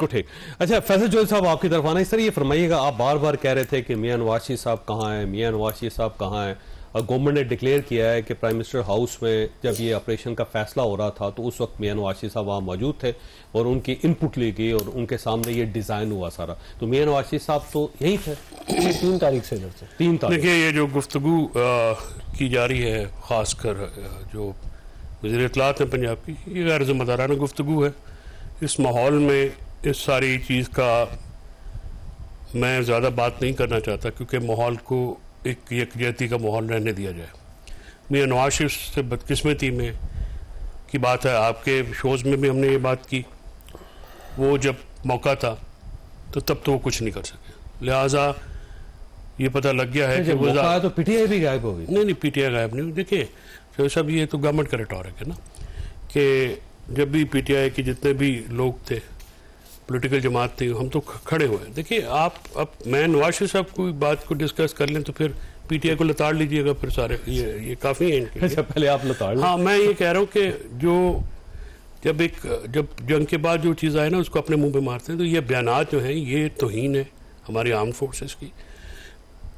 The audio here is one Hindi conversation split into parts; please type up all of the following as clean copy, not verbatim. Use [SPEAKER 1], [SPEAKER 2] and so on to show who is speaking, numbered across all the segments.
[SPEAKER 1] ठीक। अच्छा फैसल जोहल साहब आपकी तरफ आना, इस तरह ये फरमाइएगा, आप बार बार कह रहे थे कि मियां नवाज शरीफ साहब कहाँ हैं, मियां नवाज शरीफ साहब कहाँ हैं, और गवर्नमेंट ने डिक्लेयर किया है कि प्राइम मिनिस्टर हाउस में जब ये ऑपरेशन का फैसला हो रहा था तो उस वक्त मियां नवाज शरीफ साहब वहाँ मौजूद थे और उनकी इनपुट ली गई और उनके सामने ये डिज़ाइन हुआ सारा, तो मियां नवाज शरीफ साहब तो यही थे
[SPEAKER 2] 3 तारीख से।
[SPEAKER 1] 3 तारीख।
[SPEAKER 3] देखिए ये जो गुफ्तगू की जा रही है, ख़ासकर जो वज़ीर इत्तलात है पंजाब की, ये गैर ज़िम्मेदाराना गुफ्तगू है। इस माहौल में इस सारी चीज़ का मैं ज़्यादा बात नहीं करना चाहता, क्योंकि माहौल को एक यकजहती का माहौल रहने दिया जाए। मियां नवाज शरीफ से बदकिस्मती में की बात है, आपके शोज़ में भी हमने ये बात की, वो जब मौका था तो तब तो वो कुछ नहीं कर सके, लिहाजा ये पता लग गया है कि वो
[SPEAKER 1] तो पीटीआई भी गायब हो गई।
[SPEAKER 3] नहीं, पीटीआई गायब नहीं हुई। देखिए तो सब ये तो गवर्नमेंट का रिटॉरिक है ना, कि जब भी पीटीआई के जितने भी लोग थे, पॉलिटिकल जमात थी, हम तो खड़े हुए। देखिए आप अब मैं नवाज शरीफ साहब कोई बात को डिस्कस कर लें तो फिर पीटीआई को लताड़ लीजिएगा फिर सारे, ये काफ़ी है इनके लिए।
[SPEAKER 1] अच्छा पहले आप लताड़।
[SPEAKER 3] हाँ मैं ये कह रहा हूँ कि जब जंग के बाद जो चीज़ आए ना उसको अपने मुंह पे मारते हैं, तो ये बयानात जो हैं ये तौहीन है हमारी आर्म फोर्सेस की।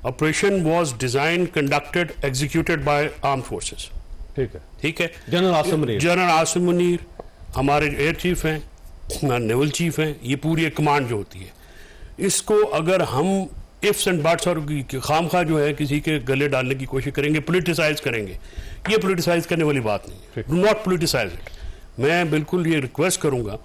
[SPEAKER 3] Operation was design, conducted, executed by arm forces. ठीक है। जनरल आसिम मुनीर हमारे एयर चीफ हैं, नेवल चीफ हैं, ये पूरी एक कमांड जो होती है, इसको अगर हम इफ्स एंड बट्स और खामखा जो है किसी के गले डालने की कोशिश करेंगे, पोलिटिसाइज करेंगे, ये पोलिटिसाइज करने वाली बात नहीं है। Do not politicise it. मैं बिल्कुल ये रिक्वेस्ट करूंगा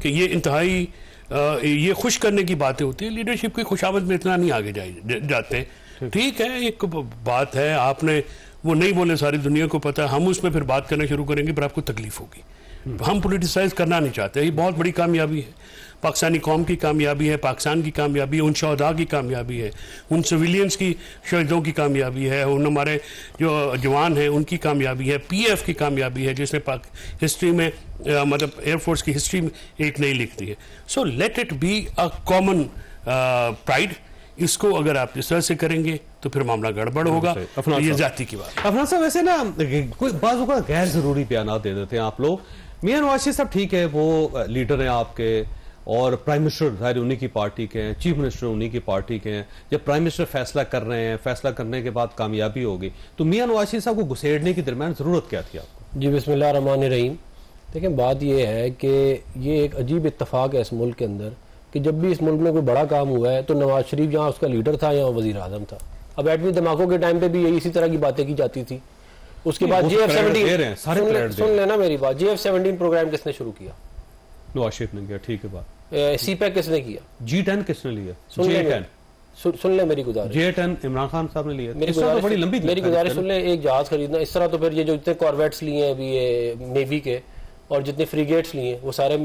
[SPEAKER 3] कि ये इंतहाई ये खुश करने की बातें होती है, लीडरशिप की खुशामद में इतना नहीं आगे जाते। ठीक है, एक बात है, आपने वो नहीं बोले, सारी दुनिया को पता है, हम उसमें फिर बात करना शुरू करेंगे फिर आपको तकलीफ होगी। हम पोलिटिसाइज करना नहीं चाहते, ये बहुत बड़ी कामयाबी है, पाकिस्तानी कौम की कामयाबी है, पाकिस्तान की कामयाबी है, उन शहदा की कामयाबी है, उन सिविलियंस की शहीदों की कामयाबी है, उन हमारे जो जवान हैं उनकी कामयाबी है, पीएफ की कामयाबी है, जिसने हिस्ट्री में मतलब एयरफोर्स की हिस्ट्री में एक नई लिख दी है। So let it be a common pride. इसको अगर आप इस तरह से करेंगे तो फिर मामला गड़बड़ होगा, ये जाति की बात।
[SPEAKER 1] अफनान साहब वैसे ना कोई बाज़ का गैर जरूरी बयान दे देते हैं आप लोग। मियां नवाज शरीफ साहब ठीक है, वो लीडर हैं आपके, और प्राइम मिनिस्टर जाहिर उन्हीं की पार्टी के हैं, चीफ मिनिस्टर उन्हीं की पार्टी के हैं। जब प्राइम मिनिस्टर फैसला कर रहे हैं, फैसला करने के बाद कामयाबी होगी, तो मियां नवाज शरीफ साहब को घुसेड़ने की दरमियान जरूरत क्या थी आपको?
[SPEAKER 2] जी बिस्मिल्लाह रहमान रहीम। देखिए बात यह है कि ये एक अजीब इत्तफाक है इस मुल्क के अंदर कि जब भी इस मुल्क में कोई बड़ा काम हुआ है तो नवाज शरीफ जहाँ उसका लीडर था यहाँ वजीर आजम था। अब एटमी धमाकों के टाइम पे भी यही इसी तरह की बातें की जाती थी। उसके बाद JF-17 सुन लेना मेरी बात, JF-17 प्रोग्राम किसने शुरू किया?
[SPEAKER 1] नवाज शरीफ ने किया। ठीक है बात।
[SPEAKER 2] CPEC किसने किया?
[SPEAKER 1] G10 किसने लिया?
[SPEAKER 2] सुन ले मेरी गुजारिश।
[SPEAKER 1] J10 इमरान खान साहब ने लिया।
[SPEAKER 2] बड़ी लंबी मेरी गुजारिश सुन ले। एक जहाज खरीदना इस तरह, तो फिर ये जो जितने कॉर्वेट्स लिए हैं अभी ये नेवी के और जितने फ्रीगेट्स लिए वो सारे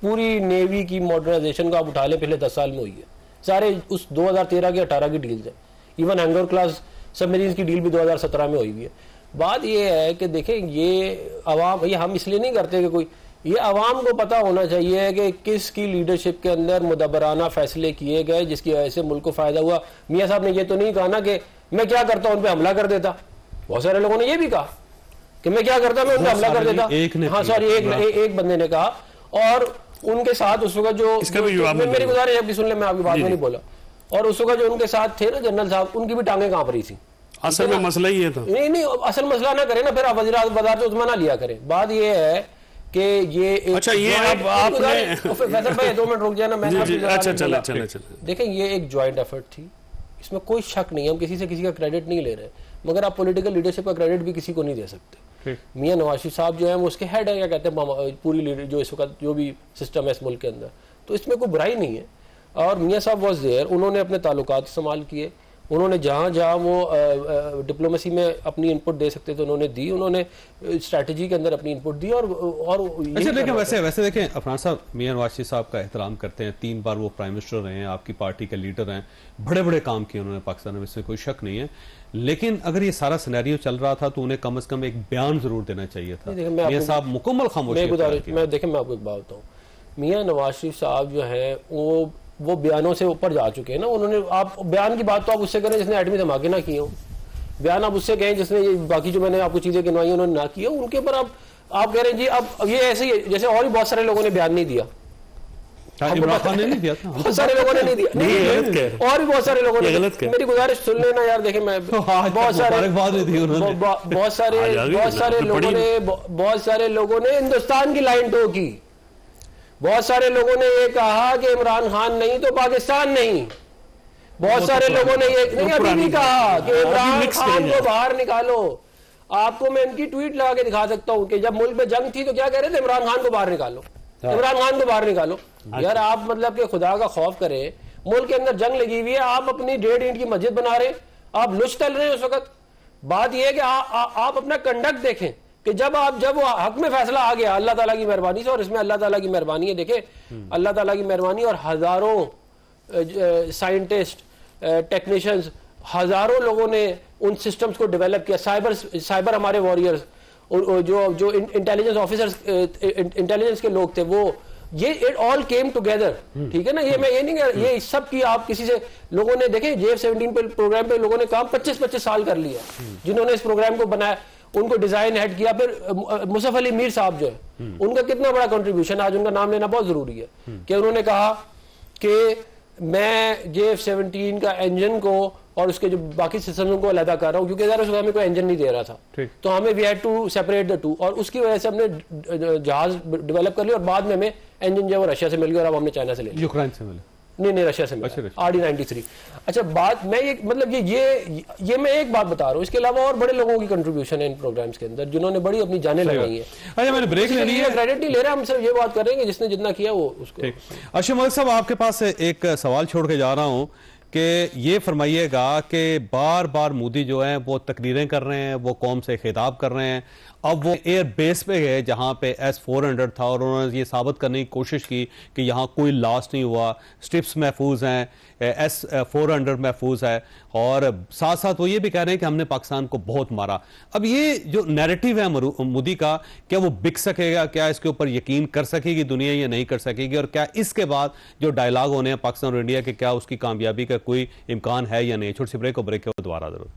[SPEAKER 2] पूरी नेवी की मॉडर्नाइजेशन को आप उठा लें पिछले 10 साल में हुई है। सारे उस 2013 की 18 की डील्स है। इवन हैंगर क्लास सबमरीन की डील भी 2017 में हुई हुई है। बात ये है कि देखें ये आवाम, ये हम इसलिए नहीं करते कि कोई, ये आवाम को पता होना चाहिए कि किसकी लीडरशिप के अंदर मुदब्बराना फैसले किए गए जिसकी वजह से मुल्क को फायदा हुआ। मियाँ साहब ने ये तो नहीं कहा ना कि मैं क्या करता उन पर हमला कर देता। बहुत सारे लोगों ने ये भी कहा कि मैं क्या करता, मैं उन पर हमला कर देता। हाँ सॉरी, एक बंदे ने कहा। और उनके साथ उस वक्त जो मेरी गुजारिश है सुन ले, मैं आपकी बात में नहीं बोला। और उस वक्त जो उनके साथ थे ना जनरल साहब, उनकी भी टांगे कांप रही थी।
[SPEAKER 3] असल में मसला ही है था।
[SPEAKER 2] नहीं असल मसला ना करें ना, फिर आप वज़ीर आज़म बाजार से उस्मान ना लिया करें। बात ये है कि ये
[SPEAKER 3] अच्छा ये आपने
[SPEAKER 2] फैसल भाई 2 मिनट रुक जाए ना, मैं
[SPEAKER 3] अच्छा चले
[SPEAKER 2] देखें ये एक ज्वाइंट एफर्ट थी, इसमें कोई शक नहीं है, हम किसी से किसी का क्रेडिट नहीं ले रहे, मगर आप पॉलिटिकल लीडरशिप का क्रेडिट भी किसी को नहीं दे सकते। मियां नवाज शरीफ साहब जो है वो उसके हेड है, क्या कहते हैं, पूरी लीडर जो इस वक्त जो भी सिस्टम है इस मुल्क के अंदर, तो इसमें कोई बुराई नहीं है। और मियां साहब वॉज देयर, उन्होंने अपने ताल्लुकात इस्तेमाल किए, उन्होंने जहाँ जहाँ वो डिप्लोमेसी में अपनी इनपुट दे सकते थे उन्होंने दी, उन्होंने स्ट्रैटेजी के अंदर अपनी इनपुट दी। और
[SPEAKER 1] अच्छा देखें, वैसे देखें अफनान साहब, मियां नवाज शरीफ साहब का एहतराम करते हैं, 3 बार वो प्राइम मिनिस्टर रहे हैं, आपकी पार्टी के लीडर हैं, बड़े बड़े काम किए उन्होंने पाकिस्तान में, इसमें कोई शक नहीं है। लेकिन अगर ये सारा सिनेरियो चल रहा था तो उन्हें कम से कम एक बयान जरूर देना चाहिए था। मियां साहब मुकम्मल खामोशी।
[SPEAKER 2] देखें मैं आपको एक बात बताऊँ, मियां नवाज शरीफ साहब जो है वो बयानों से ऊपर जा चुके हैं ना। उन्होंने, आप बयान की बात तो आप उससे करें जिसने एटमी धमाके ना किए हो, बयान आप उससे कहें जिसने बाकी जो मैंने आपको चीजें गिनवाई उन्होंने ना किया, उनके ऊपर आप कह रहे हैं जी अब ये ऐसे ही जैसे और भी बहुत सारे लोगों ने बयान नहीं दिया।
[SPEAKER 1] इमरान खान ने नहीं दिया था,
[SPEAKER 2] बहुत सारे लोगों ने नहीं दिया, नहीं, और भी बहुत सारे लोगों ने। मेरी गुजारिश सुन लेना यार, देखें मैं बहुत सारे लोगों ने हिंदुस्तान की लाइन टो की। बहुत सारे लोगों ने ये कहा कि इमरान खान नहीं तो पाकिस्तान नहीं। बहुत सारे लोगों ने ये नहीं अभी भी कहा कि इमरान खान को बाहर निकालो। आपको मैं इनकी ट्वीट लगा के दिखा सकता हूं कि जब मुल्क में जंग थी तो क्या कह रहे थे, इमरान खान को बाहर निकालो, इमरान खान को बाहर निकालो। यार आप मतलब कि खुदा का खौफ करें, मुल्क के अंदर जंग लगी हुई है, आप अपनी 1.5 ईंट की मस्जिद बना रहे हैं, आप लुच तल रहे हैं उस वक्त। बात यह है कि आप अपना कंडक्ट देखें कि जब वो हक में फैसला आ गया अल्लाह ताला की मेहरबानी से, और इसमें अल्लाह ताला की मेहरबानी है, देखें अल्लाह ताला की मेहरबानी, और हजारों साइंटिस्ट, टेक्नीशियंस, हजारों लोगों ने उन सिस्टम्स को डेवलप किया। साइबर हमारे वॉरियर्स, जो इंटेलिजेंस ऑफिसर्स, इंटेलिजेंस के लोग थे, वो ये इट ऑल केम टुगेदर, ठीक है ना। ये मैं ये नहीं कह, ये सब की आप किसी से लोगों ने देखे JF-17 पे प्रोग्राम पे लोगों ने काम 25-25 साल कर लिया, जिन्होंने इस प्रोग्राम को बनाया, उनको डिजाइन हेड किया। फिर मुसफ अली मीर साहब जो है, उनका कितना बड़ा कंट्रीब्यूशन, आज उनका नाम लेना बहुत जरूरी है, कि उन्होंने कहा कि मैं JF-17 का इंजन को और उसके जो बाकी सिस्टम को अलग कर रहा हूँ, क्योंकि उस हमें कोई इंजन नहीं दे रहा था, तो हमें we had to separate the two, और उसकी वजह से हमने जहाज डेवलप कर लिया, और बाद में हमें इंजन जो है वो रशिया से मिल गया, और अब हमने चाइना से ले लिया,
[SPEAKER 1] यूक्रेन से मिले,
[SPEAKER 2] नहीं रशिया से मिला, RD-93। अच्छा, बात मैं ये मतलब ये मैं एक बात बता रहा हूँ, इसके अलावा और बड़े लोगों की कंट्रीब्यूशन है इन प्रोग्राम्स के अंदर, जिन्होंने बड़ी अपनी जानें लगाई है।
[SPEAKER 1] अच्छा, मैंने ब्रेक ले लिया,
[SPEAKER 2] क्रेडिट नहीं ले रहा, हम सिर्फ ये बात कर रहे हैं कि जिसने जितना किया वो उसको।
[SPEAKER 1] अशरफ मलिक साहब, आपके पास एक सवाल छोड़ के जा रहा हूँ कि ये फरमाइएगा कि बार बार मोदी जो है वो तकरीरें कर रहे हैं, वो कौम से खिताब कर रहे हैं, अब वो एयर बेस पे गए जहां पे S-400 था, और उन्होंने ये साबित करने की कोशिश की कि यहाँ कोई लॉस नहीं हुआ, स्ट्रिप्स महफूज हैं, S-400 महफूज है, और साथ साथ वो ये भी कह रहे हैं कि हमने पाकिस्तान को बहुत मारा। अब ये जो नैरेटिव है मोदी का, क्या वो बिक सकेगा, क्या इसके ऊपर यकीन कर सकेगी दुनिया या नहीं कर सकेगी, और क्या इसके बाद जो डायलॉग होने हैं पाकिस्तान और इंडिया के, क्या उसकी कामयाबी का कोई इम्कान है या नहीं? छोटी सी ब्रेक को ब्रेक के बाद दोबारा जरूरत।